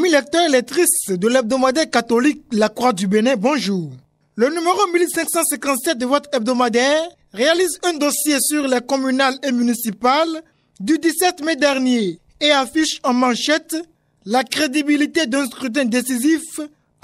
Amis lecteurs et lectrices de l'hebdomadaire catholique La Croix du Bénin, bonjour. Le numéro 1557 de votre hebdomadaire réalise un dossier sur les communales et municipales du 17 mai dernier et affiche en manchette la crédibilité d'un scrutin décisif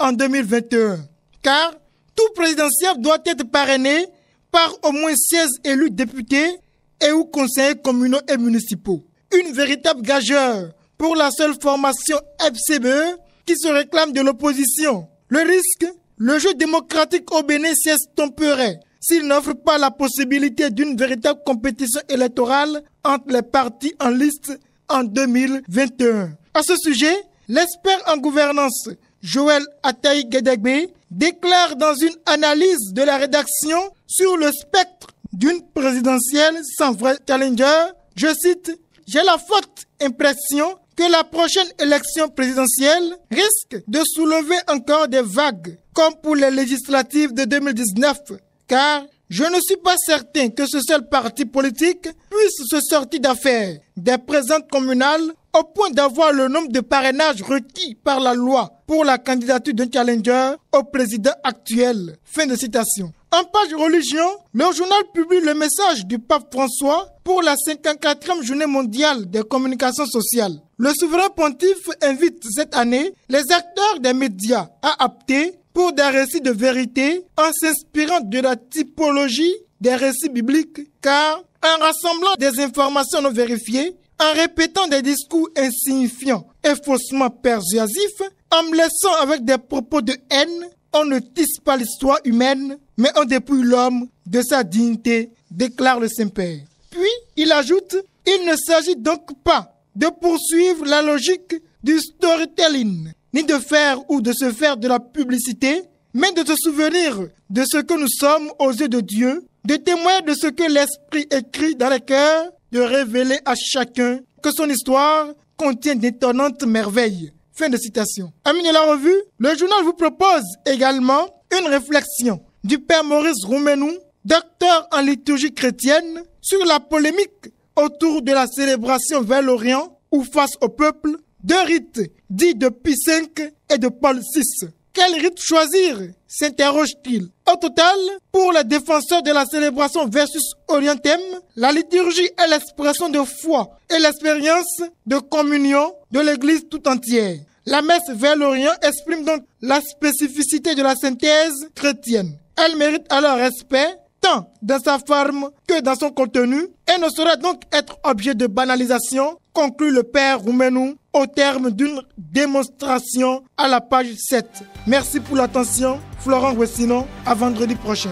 en 2021. Car tout présidentiel doit être parrainé par au moins 16 élus députés et ou conseillers communaux et municipaux. Une véritable gageure pour la seule formation FCBE qui se réclame de l'opposition. Le risque, le jeu démocratique au Bénin s'estomperait s'il n'offre pas la possibilité d'une véritable compétition électorale entre les partis en liste en 2021. À ce sujet, l'expert en gouvernance Joël Ataï Guédégbé déclare dans une analyse de la rédaction sur le spectre d'une présidentielle sans vrai challenger, je cite, « J'ai la forte impression que la prochaine élection présidentielle risque de soulever encore des vagues, comme pour les législatives de 2019, car je ne suis pas certain que ce seul parti politique puisse se sortir d'affaire des présentes communales au point d'avoir le nombre de parrainages requis par la loi pour la candidature d'un challenger au président actuel. » Fin de citation. En page religion, le journal publie le message du pape François pour la 54e journée mondiale des communications sociales. Le souverain pontife invite cette année les acteurs des médias à opter pour des récits de vérité en s'inspirant de la typologie des récits bibliques, car en rassemblant des informations non vérifiées, en répétant des discours insignifiants et faussement persuasifs, en me laissant avec des propos de haine, on ne tisse pas l'histoire humaine, mais on dépouille l'homme de sa dignité, déclare le Saint-Père. Puis, il ajoute, il ne s'agit donc pas de poursuivre la logique du storytelling, ni de faire ou de se faire de la publicité, mais de se souvenir de ce que nous sommes aux yeux de Dieu, de témoigner de ce que l'Esprit écrit dans les cœurs, de révéler à chacun que son histoire contient d'étonnantes merveilles. Fin de citation. Amis de la revue, le journal vous propose également une réflexion du père Maurice Roumenou, docteur en liturgie chrétienne, sur la polémique autour de la célébration vers l'Orient ou face au peuple, deux rites dits de Pie V et de Paul VI. Quel rite choisir, s'interroge-t-il. Au total, pour les défenseurs de la célébration versus Orientem, la liturgie est l'expression de foi et l'expérience de communion de l'Église tout entière. La messe vers l'Orient exprime donc la spécificité de la synthèse chrétienne. Elle mérite alors respect, tant dans sa forme que dans son contenu, et ne saurait donc être objet de banalisation, conclut le père Roumenou au terme d'une démonstration à la page 7. Merci pour l'attention. Florent Wessinon, à vendredi prochain.